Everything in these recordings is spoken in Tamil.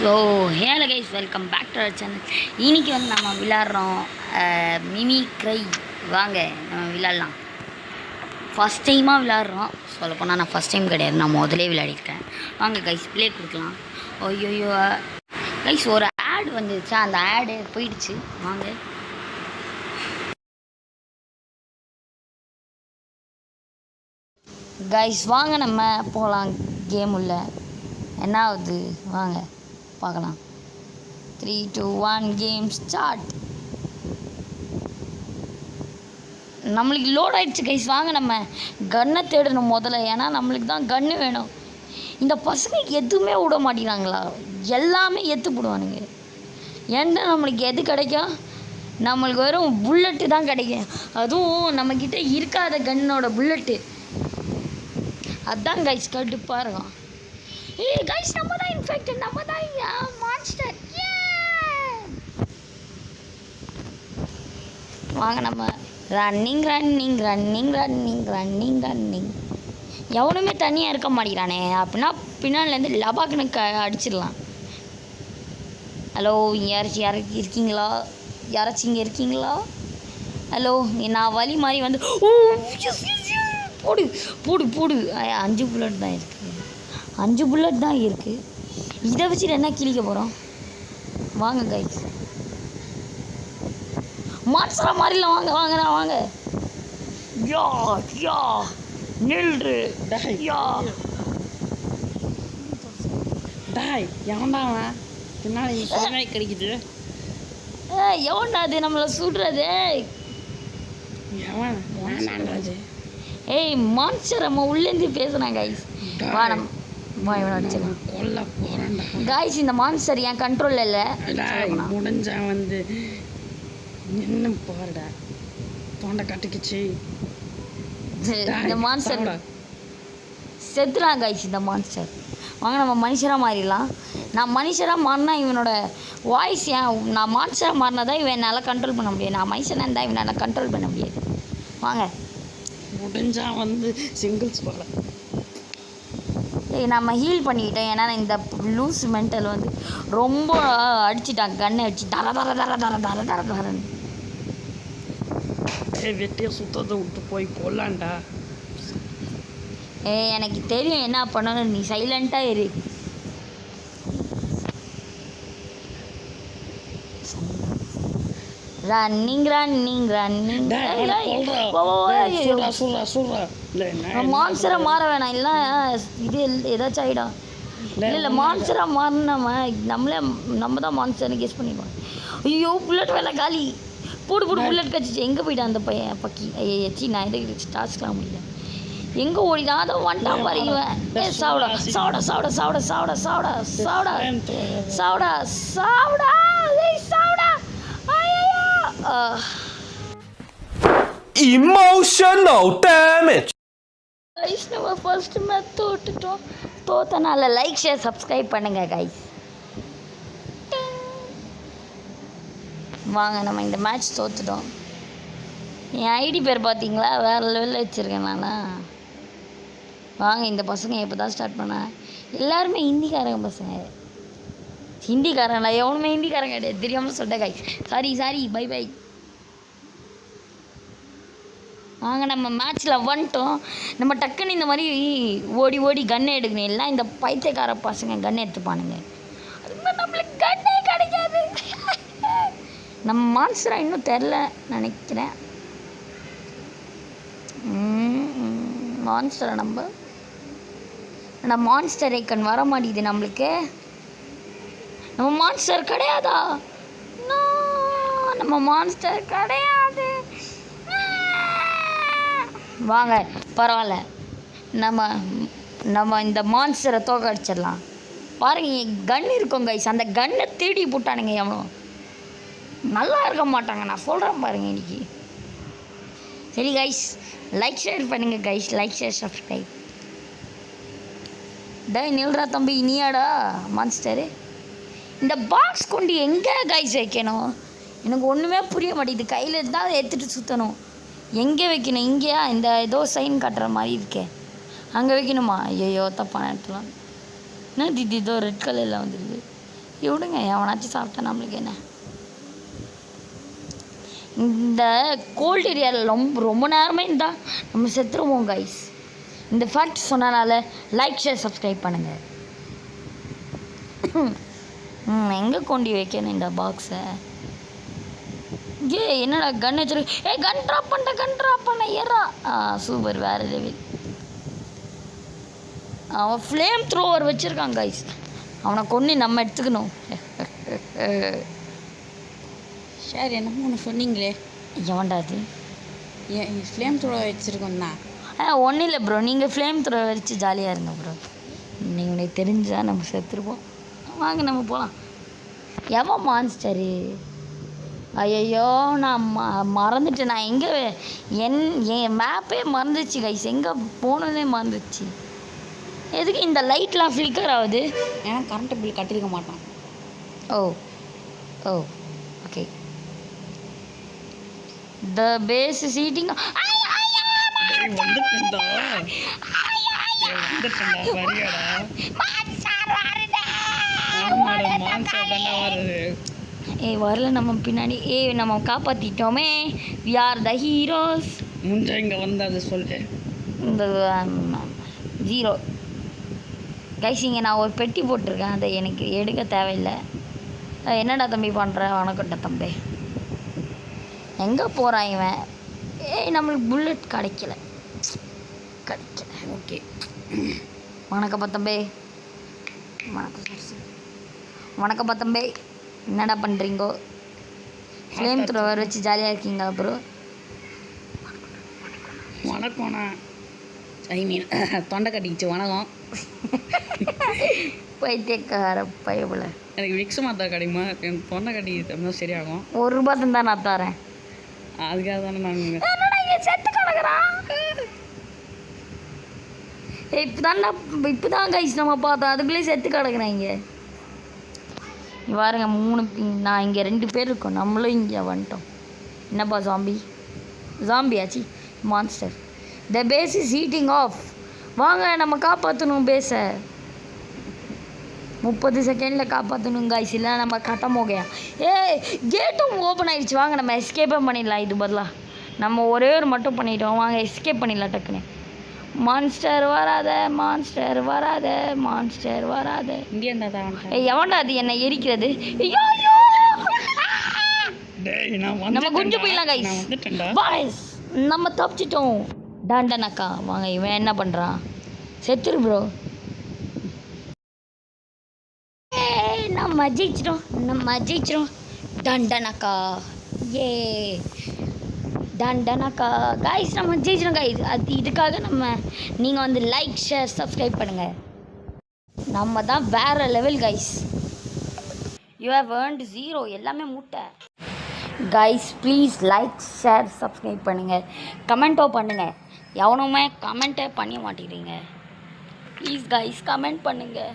So hello guys, welcome back to our channel. இன்றைக்கி வந்து நம்ம விளாட்றோம் மிமிக்ரை. வாங்க நம்ம விளாட்லாம். ஃபஸ்ட் டைமாக விளாட்றோம். சொல்லப்போனால் நான் ஃபஸ்ட் டைம் கிடையாது, நான் முதலே விளையாடிருக்கேன். வாங்க கைஸ் ப்ளே கொடுக்கலாம். ஐயோ கைஸ், ஒரு ஆட் வந்துருச்சா, அந்த ஆடு போயிடுச்சு. வாங்க கைஸ், வாங்க நம்ம போகலாம். கேம் உள்ள என்ன ஆகுது வாங்க பார்க்கலாம். 3, 2, 1 கேம் ஸ்டார்ட். நம்மளுக்கு லோட் ஆகிடுச்சு கைஸ். வாங்க நம்ம கன்னை தேடணும் முதல்ல, ஏன்னா நம்மளுக்கு தான் கன்று வேணும். இந்த பசங்க எதுவுமே விட மாட்டேங்கிறாங்களா, எல்லாமே எத்து போடுவானுங்க. ஏன்னா நம்மளுக்கு எது கிடைக்கும், நம்மளுக்கு வெறும் புல்லட்டு தான் கிடைக்கும். அதுவும் நம்மக்கிட்ட இருக்காத கன்னோட புல்லட்டு. அதுதான் கைஸ் கடுப்பாக இருக்கும். ஏய் கைஸ், நம்ம தான் இன்ஃபெக்டட், நம்ம தான் மான்ஸ்டர். வாங்க நம்ம running running running running running running. எவனுமே தனியாக இருக்க மாட்டேங்கிறானே, அப்படின்னா பின்னாலேருந்து லபாக்குன்னு அடிச்சிடலாம். ஹலோ, யாராச்சும் இருக்கீங்களா? யாராச்சும் இங்கே இருக்கீங்களா? ஹலோ, நான் வழி மாதிரி வந்து போடு போடு போடு. 5 புல்லட் தான் இருக்குது, 5 புல்லட் தான் இருக்குது. இதை வச்சுட்டு என்ன கிழிக்க போகிறோம்? வாங்க கைஸ், மான்ஸ்டரா மாதிரிலாம் வாங்க வாங்கண்ணா வாங்க. யா யா நில்று யா டாய். எவன்டாவன் பின்னாடி பின்னாடி கிடைக்குது? எவன்டா அது நம்மளை சுடுறது? எவன் வேணான்றது? ஏய் மான்ஸ்டர், நம்ம உள்ளேருந்து பேசுகிறேன் கைஸ். வா நம்ம இவனை அடிச்சிடலாம். கொல்ல போகிறேன்டா கைஸ். இந்த மான்ஸ்டர் என் கண்ட்ரோலில் இல்லை. முடிஞ்சா வந்து என்ன போகிறடா, தொண்டை கட்டிக்குச்சு. இந்த மான்ஸ்டர் செத்துறான் கைஸ். இந்த மான்ஸ்டர் வாங்க நம்ம மனுஷராக மாறிடலாம். நான் மனுஷராக மாறினா இவனோட வாய்ஸ், நான் மான்ஸ்டராக மாறினா தான் இவன் என்னால் கண்ட்ரோல் பண்ண முடியாது. நான் மனுஷனாக இருந்தால் இவனால் கண்ட்ரோல் பண்ண முடியாது. வாங்க முடிஞ்சா வந்து சிங்கிள்ஸ் போகல. ஏய் நம்ம ஹீல் பண்ணிக்கிட்டோம், ஏன்னா இந்த லூஸ் மென்டல் வந்து ரொம்ப அடிச்சிட்டான். கண்ணை அடிச்சு தர தர தர தர தர தர தரன்னு. வெட்டியை சுத்தத்தை விட்டு போய் கொல்லாண்டா. எனக்கு தெரியும் என்ன பண்ணணும், நீ சைலண்ட்டாக இரு. Running running running. மான்ஸ்டராக மாற வேணாம், இல்லை இது ஏதாச்சும் ஆகிடும். இல்லை மான்ஸ்டராக மாறினோம் நம்ம தான் மான்ஸ்டர்னு கெஸ் பண்ணிடுவோம். ஐயோ புல்லட் வேலை காலி. போடு போடு புல்லட் கச்சிச்சு. எங்கே போயிட்டான் அந்த பையன் பக்கி? ஐயச்சி, நான் எதை டாஸ்க்லாம் முடியல. எங்கே ஓடிதான் அதை வந்துட்டான் பாருவேன். சாப்பிடா சாப்பிடா சாப்பிடா சாப்பிடா சாப்பிடா சாப்பிடா சாப்பிடா சாப்பிடா சாப்பிடா சாப்பிடா. Emotional damage. கைஸ், நம்ம ஃபர்ஸ்ட் மேட்ச் தோத்துட்டோம். தோத்தனால லைக் ஷேர் சப்ஸ்கிரைப் பண்ணுங்க கைஸ். வாங்க நம்ம இந்த மேட்ச் தோத்துட்டோம். என் ஐடி பேர் பார்த்தீங்களா, வேறு லெவலில் வச்சுருக்கேன் நான். வாங்க, இந்த பசங்க எப்போ தான் ஸ்டார்ட் பண்ணேன். எல்லாருமே ஹிந்திக்காரங்க பசங்க. ஹிந்திக்காரங்களா? எவனுமே ஹிந்திக்காரங்க கிடையாது, தெரியாமல் சொல்லிட்டேன் கைஸ். Sorry by by. வாங்க நம்ம மேட்ச்சில் வந்துட்டோம். நம்ம டக்குன்னு இந்த மாதிரி ஓடி ஓடி கன்னை எடுக்கணும். எல்லாம் இந்த பைத்தியக்கார பசங்க கன்னை எடுத்துப்பானுங்க. அதுமாதிரி நம்மளுக்கு கன்னே கிடைக்காது. நம்ம மான்ஸ்டராக இன்னும் தெரில நினைக்கிறேன். மான்ஸ்டரை நம்ம மான்ஸ்டர் ஐக்கன் வர மாட்டேங்குது நம்மளுக்கு. நம்ம மான்ஸ்டர் கிடையாதா? நம்ம மான்ஸ்டர் கிடையாது. வாங்க பரவாயில்ல, நம்ம இந்த மான்ஸ்டரை தோக்க அடிச்சிடலாம். பாருங்க, கன் இருக்கும் கைஸ். அந்த கன்னை தேடி போட்டானுங்க. எவனோ நல்லா இருக்க மாட்டாங்க, நான் சொல்கிறேன் பாருங்க இன்னைக்கு. சரி கைஸ், லைக் ஷேர் பண்ணுங்க கைஸ். Like share subscribe. டேய் நில்றா தம்பி, நீயாடா மான்ஸ்டரு? இந்த பாக்ஸ் கொண்டு எங்கே கைஸ் வைக்கணும்? எனக்கு ஒன்றுமே புரிய மாட்டேங்குது. கையில் தான் எடுத்துகிட்டு சுற்றணும். எங்கே வைக்கணும்? இங்கேயா? இந்த ஏதோ சைன் காட்டுற மாதிரி இருக்கே, அங்கே வைக்கணுமா? ஐயோ தப்பான இடத்துல. என்ன திடீர் ஏதோ ரெட் கலரில் வந்துடுது. விடுங்க, எவனாச்சும் சாப்பிட்டா நம்மளுக்கு என்ன. இந்த கோல்ட் ஏரியாவில் ரொம்ப நேரமே இருந்தால் நம்ம செத்துருவோம் கைஸ். இந்த ஃபேக்ட் சொன்னனால லைக் ஷேர் சப்ஸ்கிரைப் பண்ணுங்கள். எங்கே கொண்டு வைக்கணும் இந்த பாக்ஸை? என்னடா கன் வச்சிருக்கு? கன் ட்ராப் பண்ண ஏறா. சூப்பர், வேறு லெவல். அவன் ஃப்ளேம் த்ரோவர் வச்சுருக்கான் கைஸ். அவனை கொண்டு நம்ம எடுத்துக்கணும். சார் என்னமோ ஒன்று சொன்னீங்களே, எவன்டா அது? ஏன் ஃப்ளேம் த்ரோவர் வச்சுருக்கோம் தான்? ஒன்றும் இல்லை ப்ரோ, நீங்கள் ஃப்ளேம் த்ரோவர் வச்சு ஜாலியாக இருங்க ப்ரோ. நீங்கள் உனக்கு தெரிஞ்சால் நம்ம செத்துருப்போம். வாங்க நம்ம போகலாம். எவன் மான்ஸ்டரு? ஐயோ, நான் மறந்துட்டேன். நான் எங்கே என் மேப்பே மறந்துச்சு கைஸ். எங்கே போனதே மறந்துச்சு. எதுக்கு இந்த லைட்லாம் ஃப்ளிக்கர் ஆகுது? ஏன்னா கரண்ட் பில் கட்டியிருக்க மாட்டான். Oh okay. The base cheating வரல நம்ம பின்னாடி. நம்ம காப்பாற்றிட்டோமே. We are the heroes. முஞ்சா இங்கே வந்து அதை சொல்லிட்டேன். இந்த 0 கைஸ், இங்கே நான் ஒரு பெட்டி போட்டிருக்கேன். அதை எனக்கு எடுக்க தேவையில்லை. என்னடா தம்பி பண்ணுற? வணக்கம்டா தம்பி. எங்கே போகிறான் இவன்? நம்மளுக்கு புல்லட் கிடைக்கல. ஓகே, வணக்கம் தம்பி. வணக்கம் தம்பி. என்னடா பண்ணுறீங்கோ? ஃப்ளேம் த்ரோவர் வச்சு ஜாலியாக இருக்கீங்களா ப்ரோ? வணக்கம்ண்ணா. ஐ மீன் தொண்டை கட்டிக்கிச்சு. வணக்கம். பைத்தியக்கார பயபுல. எனக்கு விக்ஸ் மாத்தா கிடைக்குமா? எனக்கு தொண்டை கட்டிக்கிட்டு சரியாகும். ₹1 தான் நான் தரேன். அதுக்காக தானே நாங்கள் செத்து கிடக்குறான். இப்போதான் கைஸ் நம்ம பார்த்தோம். அதுக்குள்ளே செத்து கிடக்குறாங்க. பாருங்க, 3 நான் இங்கே 2 பேர் இருக்கோம். நம்மளும் இங்கே வந்துட்டோம். என்னப்பா ஜாம்பியாச்சு monster. The base is heating off. வாங்க நம்ம காப்பாற்றணும் பேஸை. 30 செகண்டில் காப்பாற்றணும் கைஸ், இல்லை நம்ம கட்டமோகையா. கேட்டும் ஓப்பன் ஆகிடுச்சு. வாங்க நம்ம எஸ்கேப்பே பண்ணிடலாம். இது பதிலாக நம்ம ஒரே ஒரு மட்டும் பண்ணிட்டோம். வாங்க எஸ்கேப் பண்ணிடலாம் டக்குன்னு. மான்ஸ்டர் வராத. இந்தியன் தான். எவன்டா அது என்னை எரிக்கிறது? நம்ம குஞ்சு போயிடலாம் கைஸ். நம்ம தப்பிச்சிட்டோம். டாண்டனக்கா. வாங்க, இவன் என்ன பண்ணுறான்? செத்துரு ப்ரோ. நம்ம ஜெயிச்சிட்டோம். டாண்டனக்கா. டாண்டனக்கா கைஸ், நம்ம ஜெயிச்சிட்டோம் கைஸ். இதுக்காக நீங்கள் வந்து லைக் ஷேர் சப்ஸ்கிரைப் பண்ணுங்கள். நம்ம தான் வேறு level guys. You have earned 0. எல்லாமே முட்டை guys. Please like share subscribe பண்ணுங்கள். கமெண்ட்டோ பண்ணுங்கள். எவனுமே கமெண்ட்டே பண்ண மாட்டேங்கிறீங்க. ப்ளீஸ் கைஸ் கமெண்ட் பண்ணுங்கள்.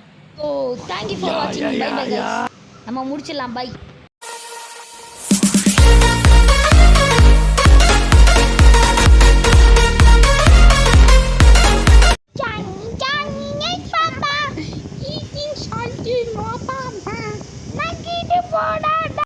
தேங்க்யூ ஃபார் வாட்சிங். Bye bye guys. நம்ம முடிச்சிடலாம். பை.